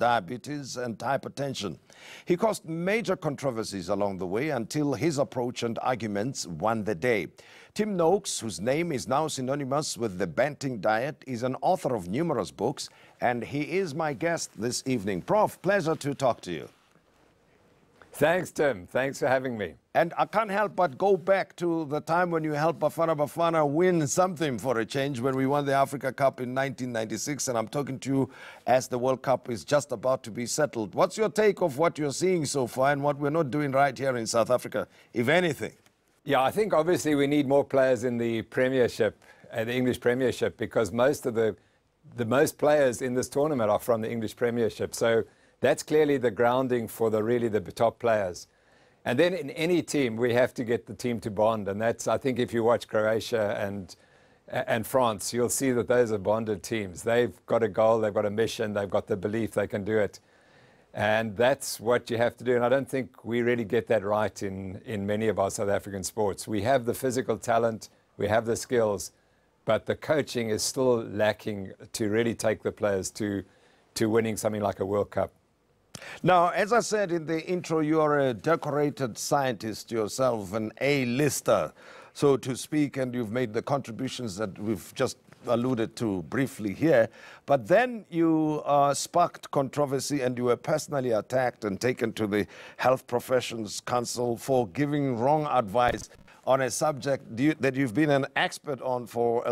diabetes and hypertension. He caused major controversies along the way until his approach and arguments won the day. Tim Noakes, whose name is now synonymous with the banting diet, is an author of numerous books, and he is my guest this evening. Prof, pleasure to talk to you. Thanks, Tim. Thanks for having me. And I can't help but go back to the time when you helped Bafana win something for a change, when we won the Africa Cup in 1996, and I'm talking to you as the World Cup is just about to be settled. What's your take of what you're seeing so far and what we're not doing right here in South Africa, if anything? Yeah, I think obviously we need more players in the Premiership, the English Premiership, because most of the most players in this tournament are from the English Premiership. So that's clearly the grounding for the top players. And then in any team, we have to get the team to bond. And that's, I think, if you watch Croatia and France, you'll see that those are bonded teams. They've got a goal, they've got a mission, they've got the belief they can do it. And that's what you have to do. And I don't think we really get that right in many of our South African sports. We have the physical talent, we have the skills, but the coaching is still lacking to really take the players to winning something like a World Cup. Now, as I said in the intro, you are a decorated scientist yourself, an A-lister, so to speak, and you've made the contributions that we've just alluded to briefly here. But then you sparked controversy and you were personally attacked and taken to the Health Professions Council for giving wrong advice on a subject that you've been an expert on for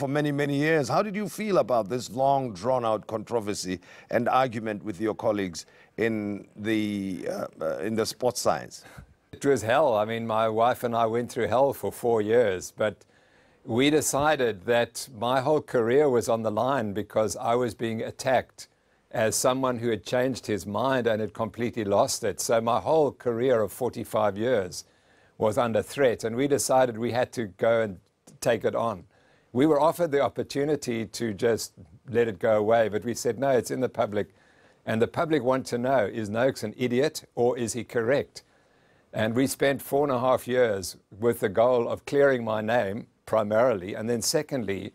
many, many years. How did you feel about this long, drawn-out controversy and argument with your colleagues in the sports science? It was hell. I mean, my wife and I went through hell for 4 years, but we decided that my whole career was on the line because I was being attacked as someone who had changed his mind and had completely lost it. So my whole career of 45 years was under threat, and we decided we had to go and take it on. We were offered the opportunity to just let it go away, but we said, no, it's in the public, and the public want to know, is Noakes an idiot or is he correct? And we spent 4.5 years with the goal of clearing my name, primarily, and then secondly,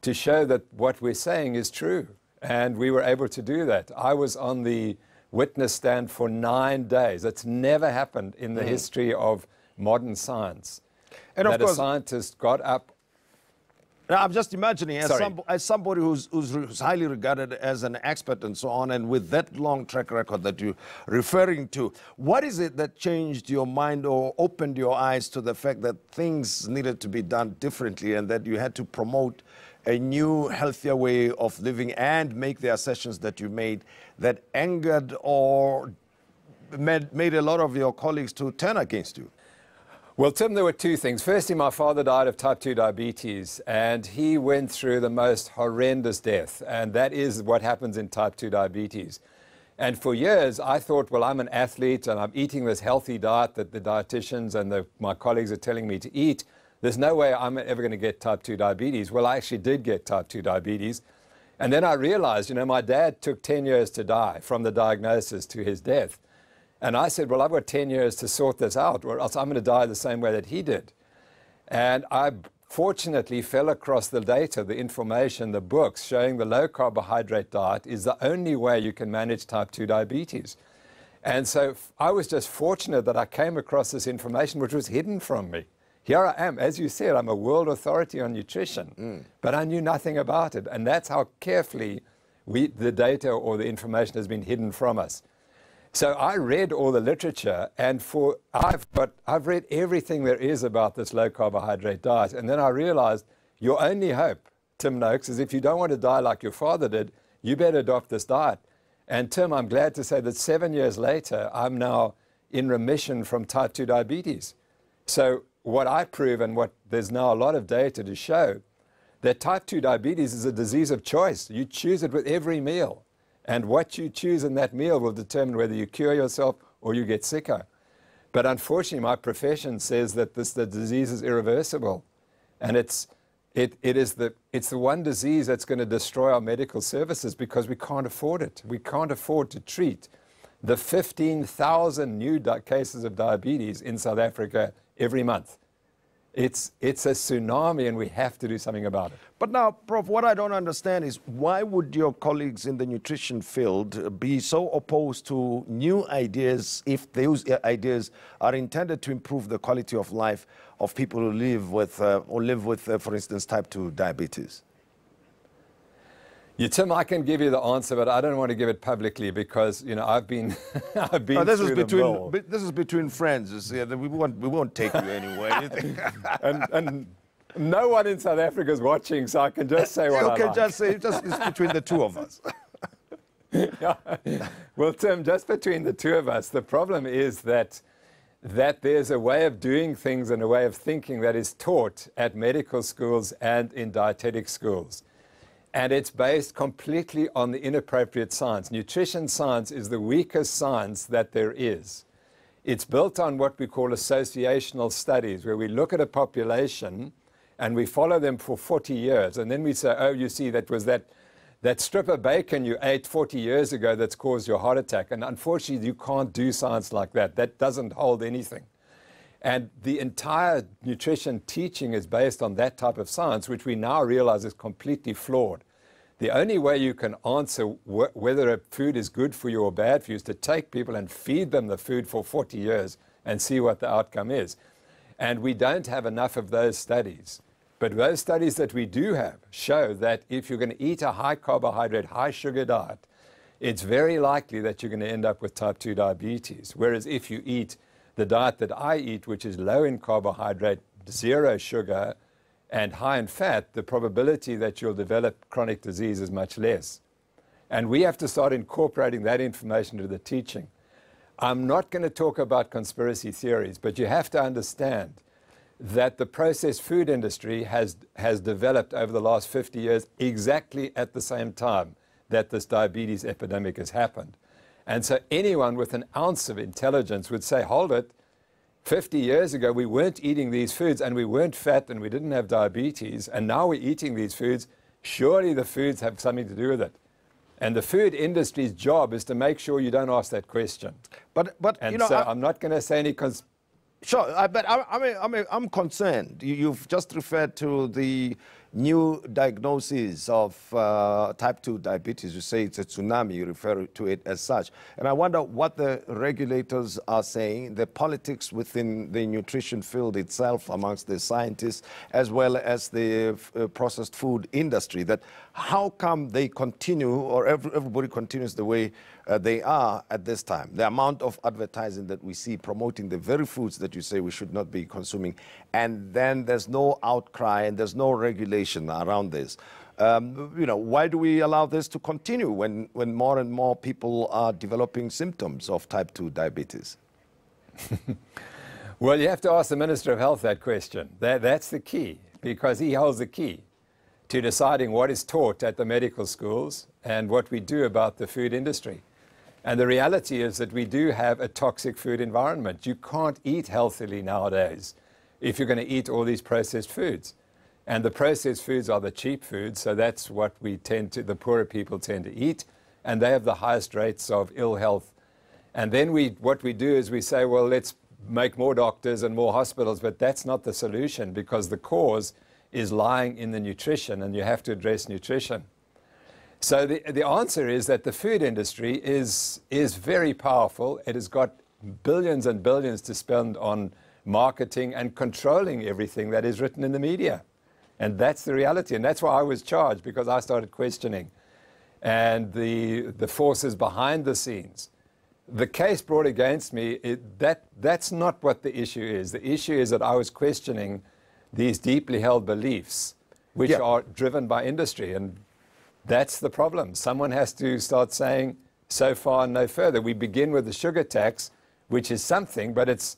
to show that what we're saying is true. And we were able to do that. I was on the witness stand for 9 days. It's never happened in the history of modern science. And of course, a scientist got up. Now, I'm just imagining, as somebody who's highly regarded as an expert and so on, and with that long track record that you're referring to, what is it that changed your mind or opened your eyes to the fact that things needed to be done differently and that you had to promote a new, healthier way of living and make the assertions that you made that angered or made a lot of your colleagues to turn against you? Well, Tim, there were two things. Firstly, my father died of type 2 diabetes, and he went through the most horrendous death, and that is what happens in type 2 diabetes. And for years, I thought, well, I'm an athlete, and I'm eating this healthy diet that the dietitians and my colleagues are telling me to eat. There's no way I'm ever going to get type 2 diabetes. Well, I actually did get type 2 diabetes. And then I realized, you know, my dad took 10 years to die from the diagnosis to his death. And I said, well, I've got 10 years to sort this out, or else I'm going to die the same way that he did. And I fortunately fell across the data, the information, the books showing the low carbohydrate diet is the only way you can manage type 2 diabetes. And so I was just fortunate that I came across this information which was hidden from me. Here I am, as you said, I'm a world authority on nutrition, but I knew nothing about it. And that's how carefully the data or the information has been hidden from us. So I read all the literature, and I've read everything there is about this low carbohydrate diet. And then I realized your only hope, Tim Noakes, is if you don't want to die like your father did, you better adopt this diet. And Tim, I'm glad to say that 7 years later, I'm now in remission from type 2 diabetes. So what I prove, and what there's now a lot of data to show, that type 2 diabetes is a disease of choice. You choose it with every meal. And what you choose in that meal will determine whether you cure yourself or you get sicker. But unfortunately, my profession says that the disease is irreversible. And it's the one disease that's going to destroy our medical services because we can't afford it. We can't afford to treat the 15,000 new cases of diabetes in South Africa every month. It's a tsunami, and we have to do something about it. But now, Prof, what I don't understand is why would your colleagues in the nutrition field be so opposed to new ideas if those ideas are intended to improve the quality of life of people who live with, for instance, type 2 diabetes? Yeah, Tim, I can give you the answer, but I don't want to give it publicly because, you know, I've been this through the mill. This is between friends. You see, we won't take you anywhere. and no one in South Africa is watching, so I can just say what I like. Just say it's between the two of us. Yeah. Well, Tim, just between the two of us, the problem is that there's a way of doing things and a way of thinking that is taught at medical schools and in dietetic schools. And it's based completely on the inappropriate science. Nutrition science is the weakest science that there is. It's built on what we call associational studies, where we look at a population and we follow them for 40 years. And then we say, oh, you see, that was that strip of bacon you ate 40 years ago that's caused your heart attack. And unfortunately, you can't do science like that. That doesn't hold anything. And the entire nutrition teaching is based on that type of science, which we now realize is completely flawed. The only way you can answer whether a food is good for you or bad for you is to take people and feed them the food for 40 years and see what the outcome is. And we don't have enough of those studies. But those studies that we do have show that if you're going to eat a high carbohydrate, high sugar diet, it's very likely that you're going to end up with type 2 diabetes. Whereas if you eat the diet that I eat, which is low in carbohydrate, zero sugar, and high in fat, the probability that you'll develop chronic disease is much less. And we have to start incorporating that information into the teaching. I'm not going to talk about conspiracy theories, but you have to understand that the processed food industry has developed over the last 50 years exactly at the same time that this diabetes epidemic has happened. And so anyone with an ounce of intelligence would say, hold it, 50 years ago we weren't eating these foods and we weren't fat and we didn't have diabetes, and now we're eating these foods. Surely the foods have something to do with it. And the food industry's job is to make sure you don't ask that question. But and you know, so I'm not going to say any Sure, but I'm concerned. You've just referred to the new diagnosis of type 2 diabetes. You say it's a tsunami. You refer to it as such. And I wonder what the regulators are saying, the politics within the nutrition field itself amongst the scientists, as well as the processed food industry, that how come they continue, or everybody continues the way they are at this time. The amount of advertising that we see promoting the very foods that you say we should not be consuming, and then there's no outcry and there's no regulation around this. You know, why do we allow this to continue when more and more people are developing symptoms of type 2 diabetes? Well, you have to ask the Minister of Health that question. That's the key, because he holds the key to deciding what is taught at the medical schools and what we do about the food industry. And the reality is that we do have a toxic food environment. You can't eat healthily nowadays if you're going to eat all these processed foods. And the processed foods are the cheap foods, so that's what the poorer people tend to eat, and they have the highest rates of ill health. And then what we do is we say, well, let's make more doctors and more hospitals, but that's not the solution, because the cause is lying in the nutrition, and you have to address nutrition. So the answer is that the food industry is very powerful. It has got billions and billions to spend on marketing and controlling everything that is written in the media. And that's the reality. And that's why I was charged, because I started questioning. And the forces behind the scenes. The case brought against me, that's not what the issue is. The issue is that I was questioning these deeply held beliefs, which are driven by industry. And that's the problem. Someone has to start saying, so far and no further. We begin with the sugar tax, which is something, but it's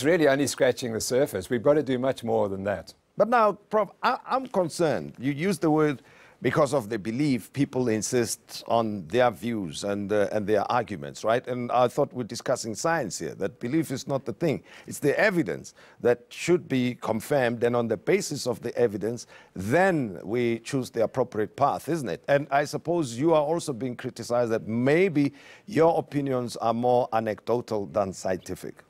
really only scratching the surface. We've got to do much more than that. But now, Prof, I'm concerned. You use the word because of the belief people insist on their views and their arguments, right? And I thought we're discussing science here, that belief is not the thing. It's the evidence that should be confirmed, and on the basis of the evidence, then we choose the appropriate path, isn't it? And I suppose you are also being criticized that maybe your opinions are more anecdotal than scientific.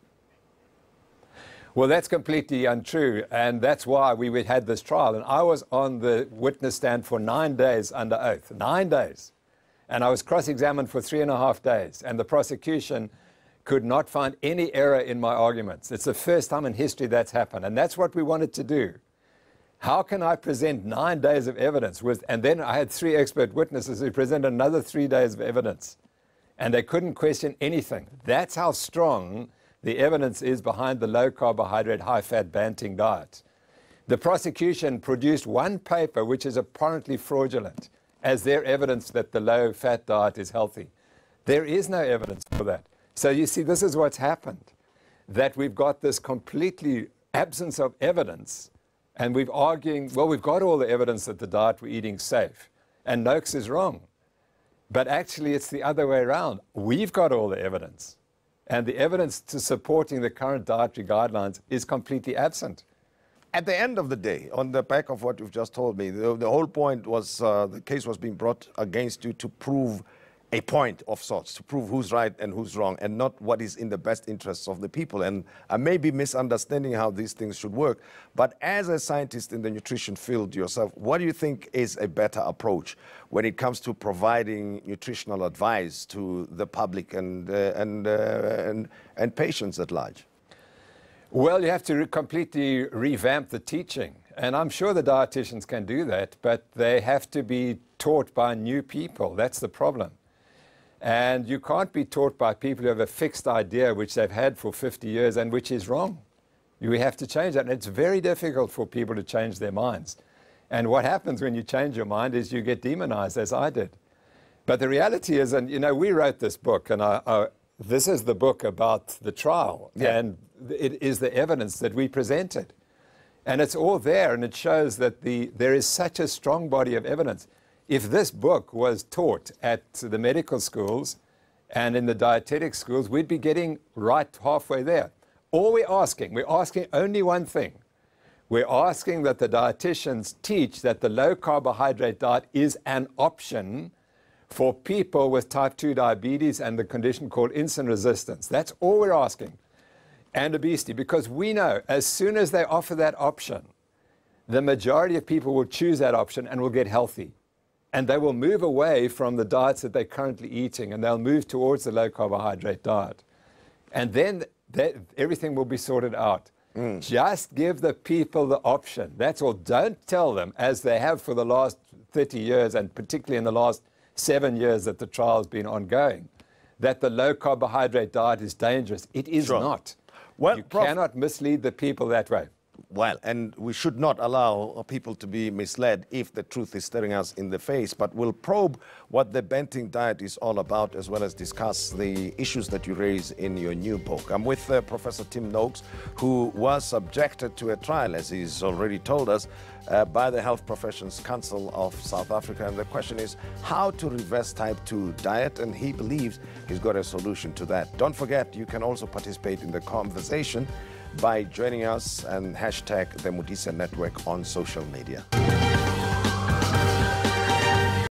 Well, that's completely untrue, and that's why we had this trial. And I was on the witness stand for 9 days under oath, 9 days. And I was cross-examined for 3.5 days, and the prosecution could not find any error in my arguments. It's the first time in history that's happened, and that's what we wanted to do. How can I present 9 days of evidence and then I had 3 expert witnesses who presented another 3 days of evidence, and they couldn't question anything. That's how strong the evidence is behind the low-carbohydrate, high-fat banting diet. The prosecution produced one paper which is apparently fraudulent as their evidence that the low-fat diet is healthy. There is no evidence for that. So you see, this is what's happened, that we've got this completely absence of evidence, and we're arguing, well, we've got all the evidence that the diet we're eating is safe, and Noakes is wrong. But actually, it's the other way around. We've got all the evidence, and the evidence to supporting the current dietary guidelines is completely absent. At the end of the day, on the back of what you've just told me, the whole point was the case was being brought against you to prove a point of sorts, to prove who's right and who's wrong, and not what is in the best interests of the people. And I may be misunderstanding how these things should work, but as a scientist in the nutrition field yourself, what do you think is a better approach when it comes to providing nutritional advice to the public and patients at large? Well, you have to completely revamp the teaching. And I'm sure the dietitians can do that, but they have to be taught by new people. That's the problem. And you can't be taught by people who have a fixed idea which they've had for 50 years and which is wrong. You have to change that. And it's very difficult for people to change their minds. And what happens when you change your mind is you get demonized, as I did. But the reality is, and you know, we wrote this book, and this is the book about the trial. Yeah. And it is the evidence that we presented. And it's all there, and it shows that there is such a strong body of evidence. If this book was taught at the medical schools and in the dietetic schools, we'd be getting right halfway there. All we're asking only one thing. We're asking that the dietitians teach that the low-carbohydrate diet is an option for people with type 2 diabetes and the condition called insulin resistance. That's all we're asking. And obesity, because we know as soon as they offer that option, the majority of people will choose that option and will get healthy. And they will move away from the diets that they're currently eating, and they'll move towards the low-carbohydrate diet. And then everything will be sorted out. Just give the people the option. That's all. Don't tell them, as they have for the last 30 years, and particularly in the last 7 years that the trial has been ongoing, that the low-carbohydrate diet is dangerous. It is not. Well, you cannot mislead the people that way. Well, and we should not allow people to be misled if the truth is staring us in the face, but we'll probe what the banting diet is all about, as well as discuss the issues that you raise in your new book. I'm with Professor Tim Noakes, who was subjected to a trial, as he's already told us, by the Health Professions Council of South Africa. And the question is how to reverse type 2 diet, and he believes he's got a solution to that. Don't forget, you can also participate in the conversation by joining us and hashtag the Modise Network on social media.